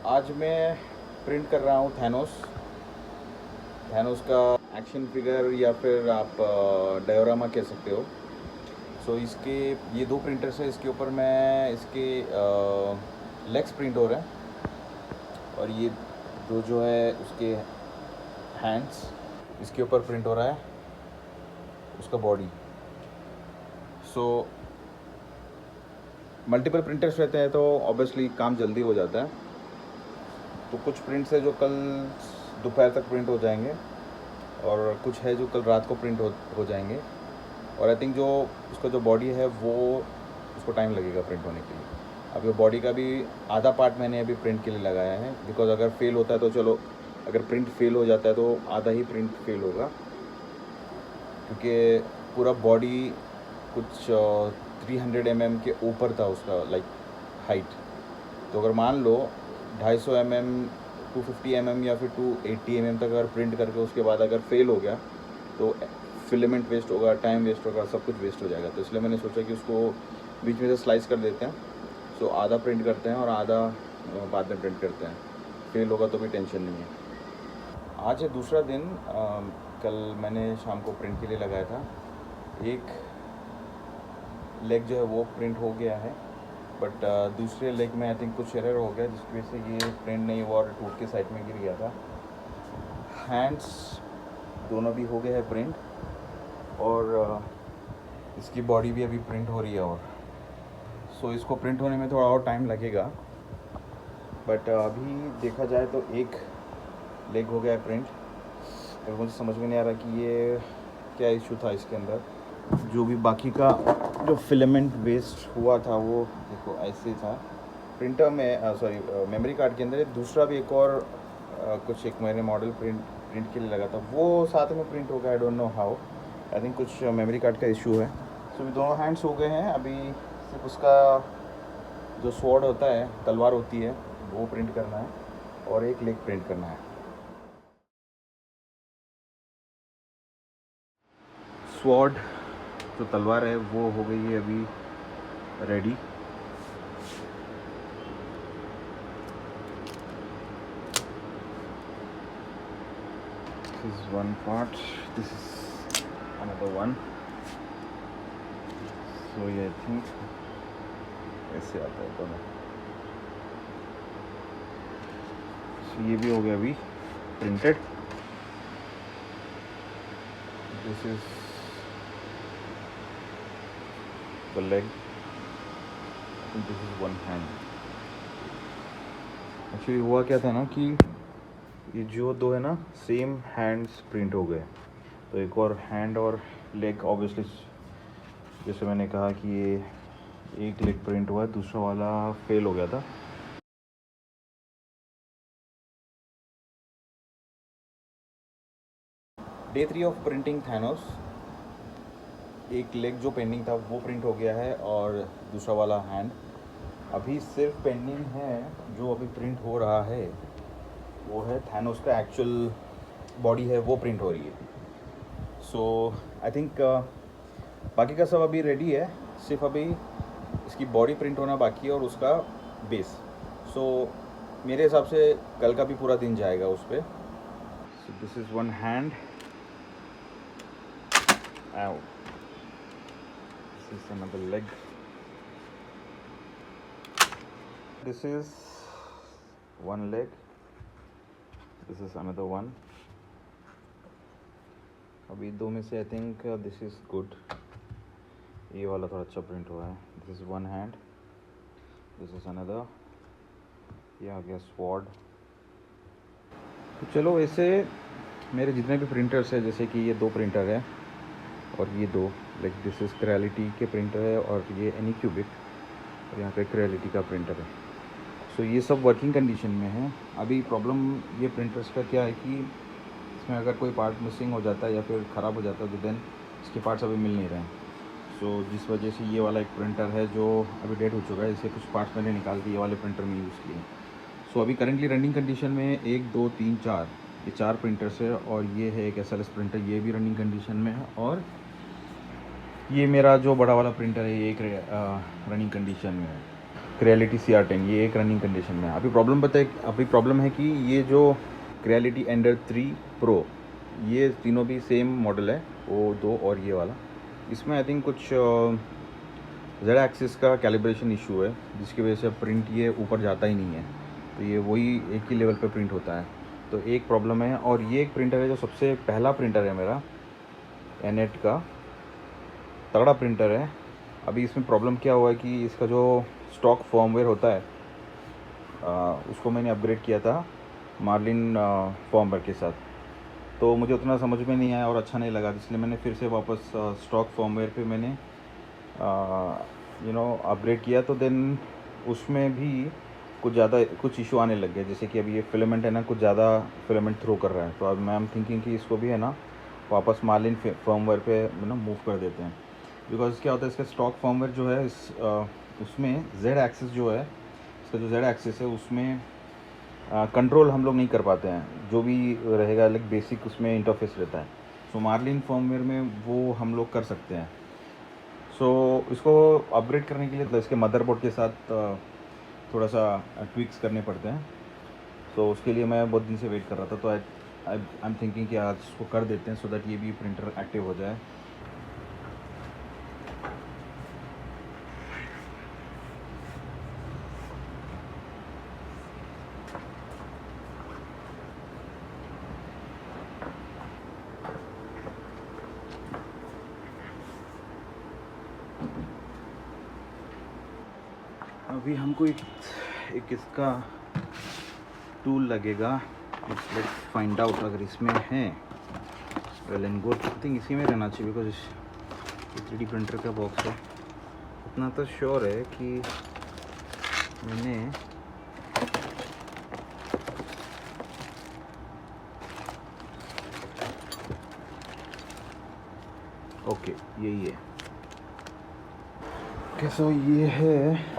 आज मैं प्रिंट कर रहा हूँ थैनोस थैनोस का एक्शन फिगर या फिर आप डायोरामा कह सकते हो। सो इसके ये दो प्रिंटर्स है, इसके ऊपर मैं इसके लेग्स प्रिंट हो रहे हैं और ये दो जो है उसके हैंड्स इसके ऊपर प्रिंट हो रहा है, उसका बॉडी। सो मल्टीपल प्रिंटर्स रहते हैं तो ऑब्वियसली काम जल्दी हो जाता है। तो कुछ प्रिंट्स है जो कल दोपहर तक प्रिंट हो जाएंगे और कुछ है जो कल रात को प्रिंट हो जाएंगे। और आई थिंक जो उसका जो बॉडी है वो उसको टाइम लगेगा प्रिंट होने के लिए। अब ये बॉडी का भी आधा पार्ट मैंने अभी प्रिंट के लिए लगाया है, बिकॉज अगर फेल होता है तो चलो, अगर प्रिंट फेल हो जाता है तो आधा ही प्रिंट फेल होगा, क्योंकि पूरा बॉडी कुछ 300 के ऊपर था उसका, लाइक हाइट। तो अगर मान लो 250 250 या फिर 280 तक अगर प्रिंट करके उसके बाद अगर फेल हो गया तो फिलेमेंट वेस्ट होगा, टाइम वेस्ट होगा, सब कुछ वेस्ट हो जाएगा। तो इसलिए मैंने सोचा कि उसको बीच में से स्लाइस कर देते हैं। सो आधा प्रिंट करते हैं और आधा बाद में प्रिंट करते हैं। फेल होगा तो भी टेंशन नहीं है। आज है दूसरा दिन। कल मैंने शाम को प्रिंट के लिए लगाया था। एक लेग जो है वो प्रिंट हो गया है, बट दूसरे लेग में आई थिंक कुछ एरर हो गया जिसकी वजह से ये प्रिंट नहीं हुआ और टूट के साइड में गिर गया था। हैंड्स दोनों भी हो गए हैं प्रिंट और इसकी बॉडी भी अभी प्रिंट हो रही है। और सो इसको प्रिंट होने में थोड़ा और टाइम लगेगा, बट अभी देखा जाए तो एक लेग हो गया है प्रिंट। और मुझे समझ में नहीं आ रहा कि ये क्या इशू था इसके अंदर। जो भी बाकी का जो फिलेमेंट वेस्ट हुआ था वो देखो ऐसे था प्रिंटर में, सॉरी मेमोरी कार्ड के अंदर। दूसरा भी एक और कुछ एक मैंने मॉडल प्रिंट के लिए लगा था, वो साथ में प्रिंट हो गया। आई don't know how, I think कुछ मेमोरी कार्ड का इशू है। सो ये दोनों हैंड्स हो गए हैं। अभी सिर्फ उसका जो स्वॉर्ड होता है, तलवार होती है, वो प्रिंट करना है और एक लेग प्रिंट करना है। स्वॉर्ड जो तलवार है वो हो गई है अभी ready. This is one part, this is another one. So ये I think ऐसे आता है दोनों। So ये भी हो गया अभी printed. This is the leg and this is one hand. Actually हुआ क्या था ना कि ये जो दो है ना सेम हैंड्स प्रिंट हो गए, तो एक और हैंड और लेग ऑब्वियसली, जैसे मैंने कहा कि ये एक लेग प्रिंट हुआ है, दूसरा वाला फेल हो गया था। Day 3 of printing Thanos. एक लेग जो पेंडिंग था वो प्रिंट हो गया है और दूसरा वाला हैंड अभी सिर्फ पेंडिंग है। जो अभी प्रिंट हो रहा है वो है थैनोस का एक्चुअल बॉडी है, वो प्रिंट हो रही है। सो आई थिंक बाकी का सब अभी रेडी है, सिर्फ अभी इसकी बॉडी प्रिंट होना बाकी है और उसका बेस। सो मेरे हिसाब से कल का भी पूरा दिन जाएगा उस पर। So this is one hand, this is another leg, this is one leg, this is another one. अभी दो में से I think this is good, ये वाला थोड़ा अच्छा प्रिंट हुआ है। This is one hand, this is another, ये आ गया स्वॉर्ड। तो चलो वैसे मेरे जितने भी प्रिंटर्स है, जैसे कि ये दो प्रिंटर है और ये दो, लाइक दिस इज़ क्रिएलिटी के प्रिंटर है और ये एनीक्यूबिक, और यहाँ पे क्रिएलिटी का प्रिंटर है। सो ये सब वर्किंग कंडीशन में है। अभी प्रॉब्लम ये प्रिंटर्स का क्या है कि इसमें अगर कोई पार्ट मिसिंग हो जाता है या फिर ख़राब हो जाता है तो देन इसके पार्ट्स अभी मिल नहीं रहे हैं। सो जिस वजह से ये वाला एक प्रिंटर है जो अभी डेट हो चुका है, इसे कुछ पार्ट्स मैंने निकाल के ये वाले प्रिंटर में यूज़ किए। सो अभी करेंटली रनिंग कंडीशन में 1 2 3 4 ये 4 प्रिंटर्स है और ये है एक SLS प्रिंटर, ये भी रनिंग कंडीशन में है। और ये मेरा जो बड़ा वाला प्रिंटर है ये एक रनिंग कंडीशन में है। क्रियलिटी CR10 ये एक रनिंग कंडीशन में है। अभी प्रॉब्लम है कि ये जो क्रियलिटी एंडर 3 प्रो, ये तीनों भी सेम मॉडल है, वो दो और ये वाला। इसमें आई थिंक कुछ जेड एक्सिस का कैलिब्रेशन इशू है, जिसकी वजह से प्रिंट ये ऊपर जाता ही नहीं है, तो ये वही एक ही लेवल पे प्रिंट होता है। तो एक प्रॉब्लम है। और ये एक प्रिंटर है जो सबसे पहला प्रिंटर है मेरा, एनेट का तगड़ा प्रिंटर है। अभी इसमें प्रॉब्लम क्या हुआ है कि इसका जो स्टॉक फर्मवेयर होता है उसको मैंने अपग्रेड किया था मार्लिन फर्मवेयर के साथ, तो मुझे उतना समझ में नहीं आया और अच्छा नहीं लगा, इसलिए मैंने फिर से वापस स्टॉक फर्मवेयर पे मैंने अपग्रेड किया। तो देन उसमें भी कुछ इशू आने लग गए, जैसे कि अभी ये फिलामेंट है ना, कुछ ज़्यादा फिलामेंट थ्रो कर रहा है। तो अब मैं एम थिंकिंग कि इसको भी है ना वापस मार्लिन फर्मवेयर पे मूव कर देते हैं। बिकॉज क्या होता है, इसका स्टॉक फर्मवेयर जो है उसमें जेड एक्सिस जो है, इसका जो जेड एक्सिस है उसमें कंट्रोल हम लोग नहीं कर पाते हैं, जो भी रहेगा लाइक बेसिक उसमें इंटरफेस रहता है। सो मार्लिन फर्मवेयर में वो हम लोग कर सकते हैं। सो इसको अपग्रेड करने के लिए तो इसके मदरबोर्ड के साथ थोड़ा सा ट्विक्स करने पड़ते हैं। सो उसके लिए मैं बहुत दिन से वेट कर रहा था, तो आई एम थिंकिंग कि आज इसको कर देते हैं सो दैट ये भी प्रिंटर एक्टिव हो जाए। अभी हमको एक इसका टूल लगेगा, लेट्स फाइंड आउट अगर इसमें है। Well and good, I think इसी में रहना चाहिए, बिकॉज ये 3D प्रिंटर का बॉक्स है। इतना तो श्योर है कि मैंने ओके यही है। कैसा ये है,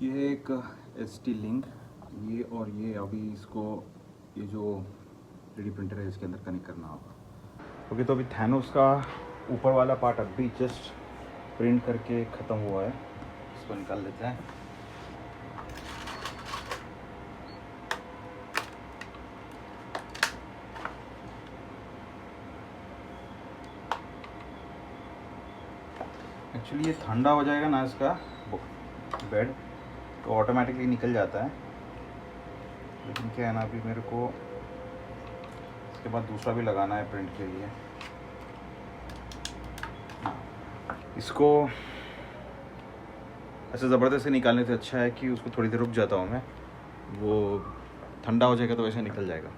ये एक ST लिंक, ये और ये अभी इसको ये जो 3D प्रिंटर है इसके अंदर कनेक्ट करना होगा। ओके, तो अभी थैनोस का ऊपर वाला पार्ट अभी जस्ट प्रिंट करके ख़त्म हुआ है, इसको निकाल लेते हैं। एक्चुअली ये ठंडा हो जाएगा ना इसका बेड, तो ऑटोमेटिकली निकल जाता है। लेकिन क्या है ना, अभी मेरे को इसके बाद दूसरा भी लगाना है प्रिंट के लिए। इसको ऐसे ज़बरदस्ती निकालने से अच्छा है कि उसको थोड़ी देर रुक जाता हूँ मैं, वो ठंडा हो जाएगा तो वैसे निकल जाएगा।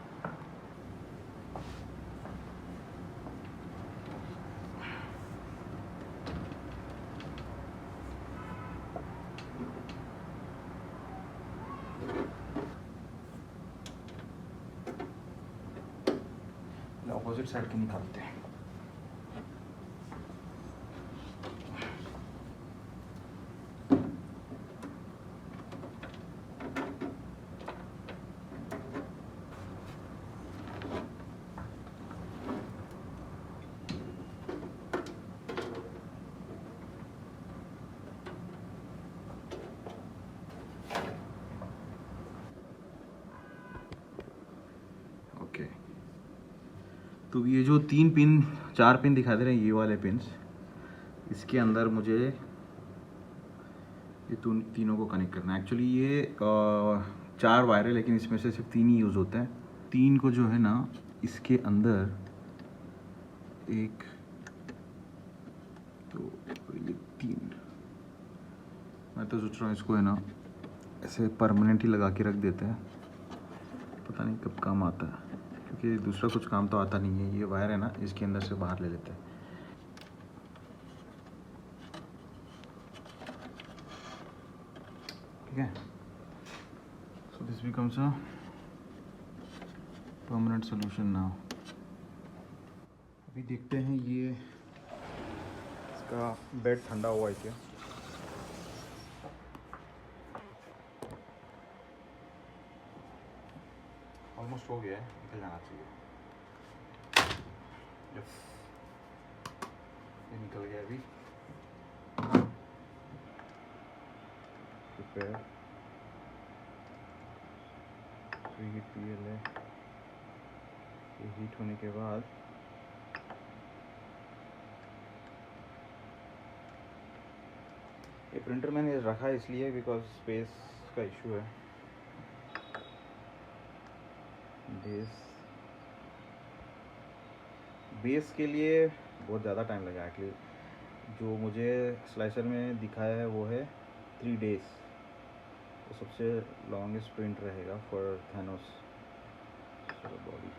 ऑपोजिट साइड के निकालते हैं। ओके, तो ये जो 4 पिन दिखा दे रहे हैं, ये वाले पिन्स, इसके अंदर मुझे ये तीनों को कनेक्ट करना है। एक्चुअली ये 4 वायर है, लेकिन इसमें से सिर्फ 3 ही यूज़ होते हैं। 3 को जो है ना इसके अंदर एक, तो ये 3, मैं तो सोच रहा हूँ इसको है ना ऐसे परमानेंट ही लगा के रख देते हैं, पता नहीं कब काम आता है, क्योंकि दूसरा कुछ काम तो आता नहीं है। ये वायर है ना इसके अंदर से बाहर ले लेते हैं। ठीक है, so this becomes a permanent solution now. अभी देखते हैं ये इसका बेड ठंडा हुआ है क्या। ऑलमोस्ट हो गया है, निकल जाना चाहिए। यस, ये निकल गया अभी। प्रिपेयर प्रीहीट PLA, ये हीट होने के बाद ये प्रिंटर मैंने रखा इसलिए बिकॉज स्पेस का इशू है। बेस के लिए बहुत ज़्यादा टाइम लगा एक्चुअली। जो मुझे स्लाइसर में दिखाया है वो है 3 days, तो सबसे लॉन्गेस्ट प्रिंट रहेगा for Thanos body.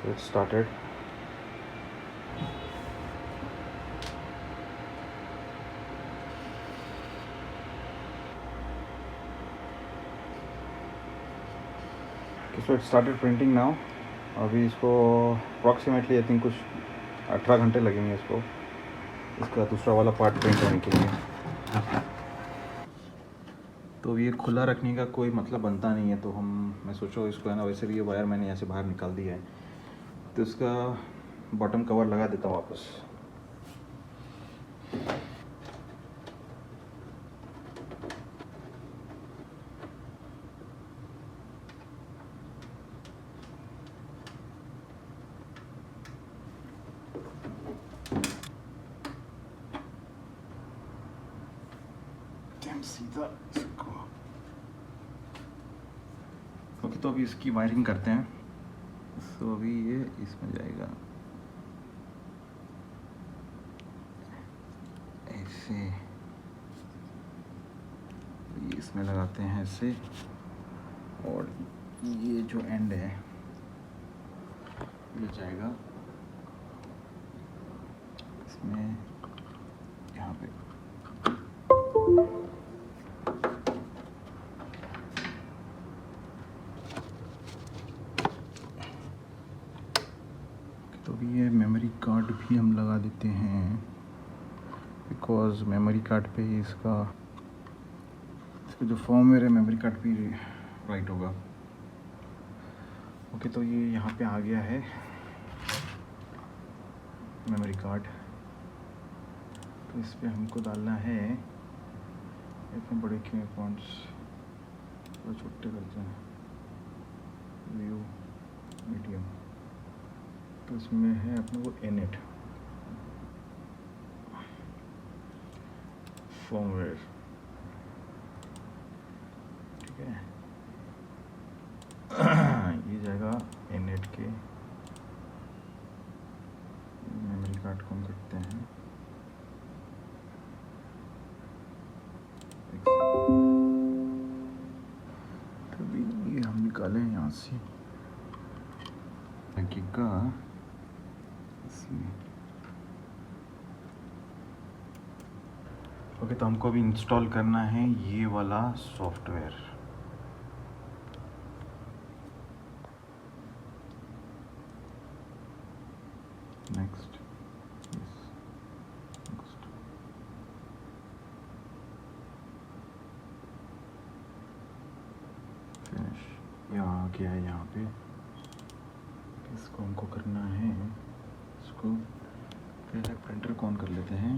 It started. So it started printing now. अभी इसको अप्रॉक्सीमेटली आई थिंक कुछ 18 घंटे लगेंगे इसका दूसरा वाला पार्ट प्रिंट होने के लिए। तो ये खुला रखने का कोई मतलब बनता नहीं है, तो मैं सोचो इसको है ना, वैसे भी ये वायर मैंने यहाँ से बाहर निकाल दिया है, तो इसका बॉटम कवर लगा देता हूँ वापस। सीधा इसको ओके। तो अभी इसकी वायरिंग करते हैं। तो अभी ये इसमें जाएगा ऐसे, ये इसमें लगाते हैं ऐसे, और ये जो एंड है ये जाएगा इसमें, यहाँ पे। तो अभी ये मेमोरी कार्ड भी हम लगा देते हैं, बिकॉज मेमोरी कार्ड पे ही इसका जो फॉर्मवेयर है मेमोरी कार्ड भी राइट होगा। ओके, तो ये यहाँ पे आ गया है मेमोरी कार्ड। तो इस पे हमको डालना है, इतने बड़े क्यों पॉइंट्स, थोड़ा छोटे करते हैं, व्यू मीडियम। तो इसमें है अपने को इनिट फॉर्मवेयर, ठीक है। ये जाएगा इनिट के मेमोरी कार्ड को हम करते हैं तभी ये हम निकालें यहाँ से का इसमें। ओके, तो हमको अभी इंस्टॉल करना है ये वाला सॉफ्टवेयर। Next, next. फिनिश, यहाँ आ गया है। यहाँ पे इसको हमको करना है, इसको पहले प्रिंटर को ऑन कर लेते हैं।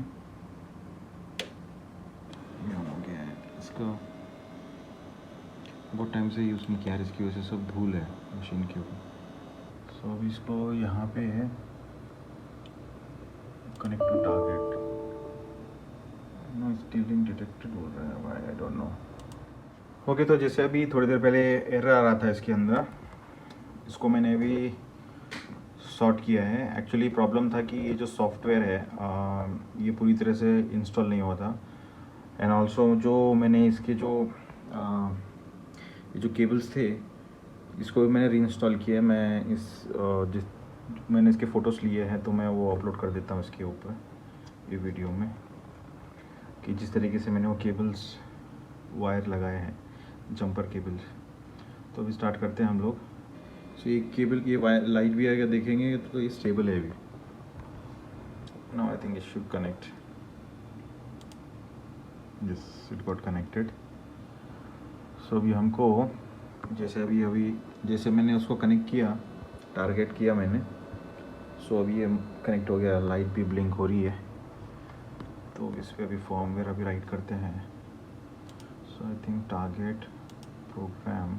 ये हो गया है। इसका बहुत टाइम से यूज़ नहीं किया है, इसकी वजह से सब धूल है मशीन के ऊपर। सो अभी इसको यहाँ पे है connect to target, no stealing detected बोल रहा है, why I don't know. Okay, तो जैसे अभी थोड़ी देर पहले एरर आ रहा था इसके अंदर, इसको मैंने अभी सॉर्ट किया है। एक्चुअली प्रॉब्लम था कि ये जो सॉफ्टवेयर है ये पूरी तरह से इंस्टॉल नहीं हुआ था। एंड ऑल्सो जो मैंने इसके जो ये जो केबल्स थे, इसको भी मैंने रीइंस्टॉल किया है। मैं मैंने इसके फ़ोटोज़ लिए हैं, तो मैं वो अपलोड कर देता हूँ इसके ऊपर ये वीडियो में, कि जिस तरीके से मैंने वो केबल्स वायर लगाए हैं, जंपर केबल्स। तो अभी स्टार्ट करते हैं हम लोग। सो ये केबल की वायर लाइट भी आएगा, देखेंगे तो ये स्टेबल है अभी। Now I think it should connect. Yes, it got connected. So अभी हमको जैसे मैंने उसको कनेक्ट किया, टारगेट किया मैंने, सो अभी ये कनेक्ट हो गया, लाइट भी ब्लिंक हो रही है। तो इस पर अभी फॉर्मवेयर अभी राइट करते हैं। सो आई थिंक टारगेट प्रोग्राम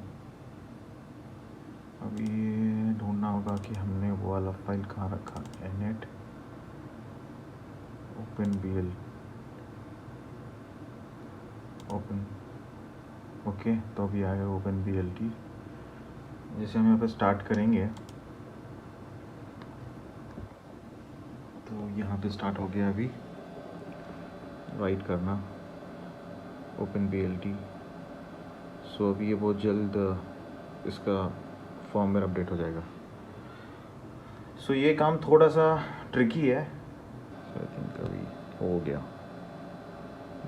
अभी ढूंढना होगा कि हमने वो वाला फाइल कहाँ रखा। एनेट open B L open, okay. तो अभी आएगा ओपन बी एल टी। जैसे हम यहाँ पे स्टार्ट करेंगे तो यहाँ पे स्टार्ट हो गया अभी राइट करना ओपन बी एल टी। सो अभी ये बहुत जल्द इसका फॉर्मवेयर अपडेट हो जाएगा। सो ये काम थोड़ा सा ट्रिकी है। आई थिंक अभी हो गया।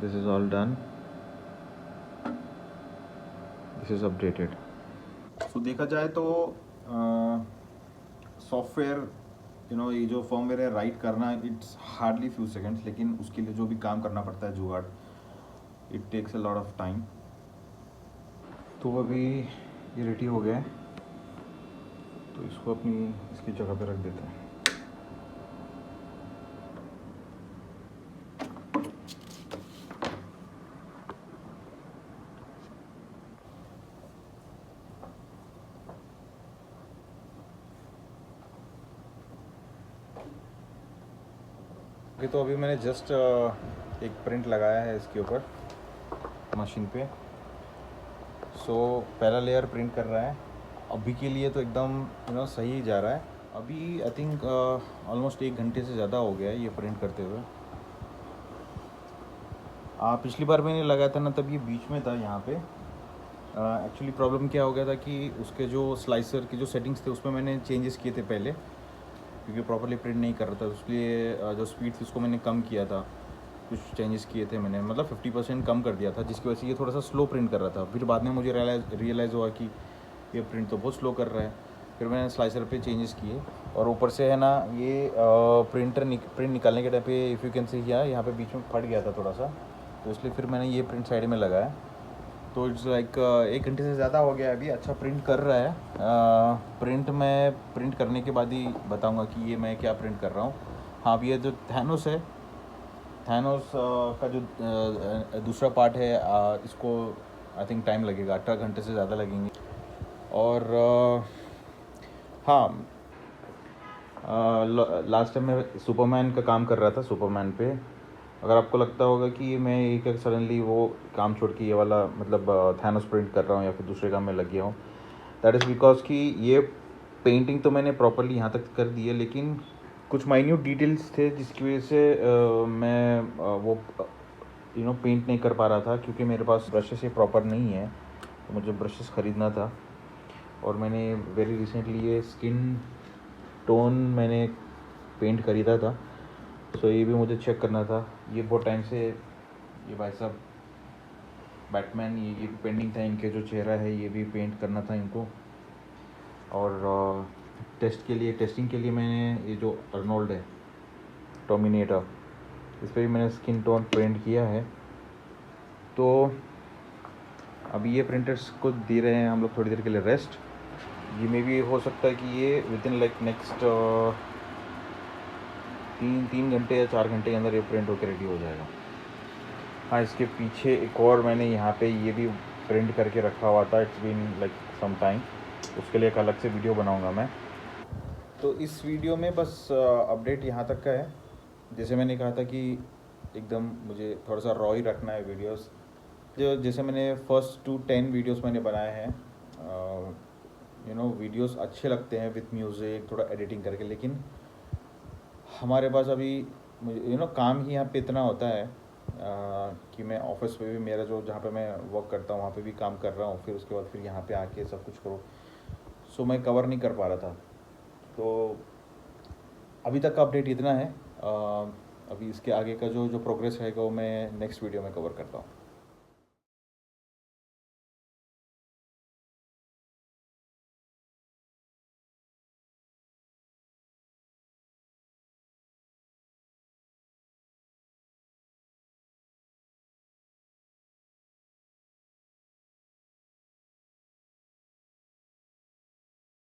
This is all done, this is updated. So देखा जाए तो सॉफ्टवेयर ये जो फॉर्मवेयर है राइट करना इट्स हार्डली फ्यू सेकेंड्स, लेकिन उसके लिए जो भी काम करना पड़ता है जुगाड़, it takes a lot of time. तो अभी ये रेडी हो गया है, तो इसको अपनी इसकी जगह पे रख देते हैं। तो अभी मैंने जस्ट एक प्रिंट लगाया है इसके ऊपर मशीन पे। सो पहला लेयर प्रिंट कर रहा है। अभी के लिए तो एकदम सही जा रहा है। अभी आई थिंक ऑलमोस्ट 1 घंटे से ज़्यादा हो गया है ये प्रिंट करते हुए। पिछली बार मैंने लगाया था ना, तब ये बीच में था यहाँ पे। एक्चुअली प्रॉब्लम क्या हो गया था कि उसके जो स्लाइसर की जो सेटिंग्स थे उसमें मैंने चेंजेस किए थे पहले, क्योंकि प्रॉपर्ली प्रिंट नहीं कर रहा था। उसके जो स्पीड थी उसको मैंने कम किया था, कुछ चेंजेस किए थे मैंने, मतलब 50% कम कर दिया था, जिसकी वजह से ये थोड़ा सा स्लो प्रिंट कर रहा था। फिर बाद में मुझे रियलाइज़ हुआ कि ये प्रिंट तो बहुत स्लो कर रहा है। फिर मैंने स्लाइसर पे चेंजेस किए, और ऊपर से है ना ये प्रिंट निकालने के टाइम पे इफ़ यू कैन सी यहाँ पे बीच में फट गया था थोड़ा सा, तो इसलिए फिर मैंने ये प्रिंट साइड में लगाया। तो इट्स लाइक 1 घंटे से ज़्यादा हो गया अभी। अच्छा प्रिंट कर रहा है। प्रिंट करने के बाद ही बताऊंगा कि ये मैं क्या प्रिंट कर रहा हूँ। हाँ, अभी ये जो थैनोस है, थैनोस का जो दूसरा पार्ट है, इसको आई थिंक टाइम लगेगा, 18 घंटे से ज़्यादा लगेंगे। और हाँ, लास्ट टाइम मैं सुपरमैन का काम कर रहा था, सुपरमैन पे। अगर आपको लगता होगा कि मैं एक सडनली वो काम छोड़ के ये वाला मतलब थैनोस प्रिंट कर रहा हूँ या फिर दूसरे काम में लग गया हूँ, दैट इज़ बिकॉज कि ये पेंटिंग तो मैंने प्रॉपरली यहाँ तक कर दी है, लेकिन कुछ माइन्यूट डिटेल्स थे जिसकी वजह से मैं वो पेंट नहीं कर पा रहा था, क्योंकि मेरे पास ब्रशेस ये प्रॉपर नहीं है। तो मुझे ब्रशेस ख़रीदना था, और मैंने वेरी रिसेंटली ये स्किन टोन मैंने पेंट खरीदा था। सो ये भी मुझे चेक करना था। ये बहुत टाइम से ये भाई साहब बैटमैन ये भी पेंडिंग था, इनके जो चेहरा है ये भी पेंट करना था इनको। और टेस्टिंग के लिए मैंने ये जो अर्नोल्ड है टर्मिनेटर, इस पर भी मैंने स्किन टोन पेंट किया है। तो अभी ये प्रिंटर्स को दे रहे हैं हम लोग थोड़ी देर के लिए रेस्ट। ये मे भी हो सकता है कि ये विद इन लाइक नेक्स्ट 3 घंटे या 4 घंटे के अंदर ये प्रिंट होकर रेडी हो जाएगा। हाँ, इसके पीछे एक और मैंने यहाँ पे ये भी प्रिंट करके रखा हुआ था, it's been like some time. उसके लिए एक अलग से वीडियो बनाऊँगा मैं। तो इस वीडियो में बस अपडेट यहाँ तक का है। जैसे मैंने कहा था कि एकदम मुझे थोड़ा सा रॉ ही रखना है वीडियोस। जैसे मैंने फर्स्ट 10 वीडियोस मैंने बनाए हैं, वीडियोस अच्छे लगते हैं विथ म्यूज़िक, थोड़ा एडिटिंग करके, लेकिन हमारे पास अभी काम ही यहाँ पे इतना होता है कि मैं ऑफिस पे भी मेरा जो जहाँ पे मैं वर्क करता हूँ वहाँ पे भी काम कर रहा हूँ, फिर उसके बाद फिर यहाँ पे आके सब कुछ करो। सो मैं कवर नहीं कर पा रहा था। तो अभी तक का अपडेट इतना है। अभी इसके आगे का जो प्रोग्रेस रहेगा वो मैं नेक्स्ट वीडियो में कवर करता हूँ।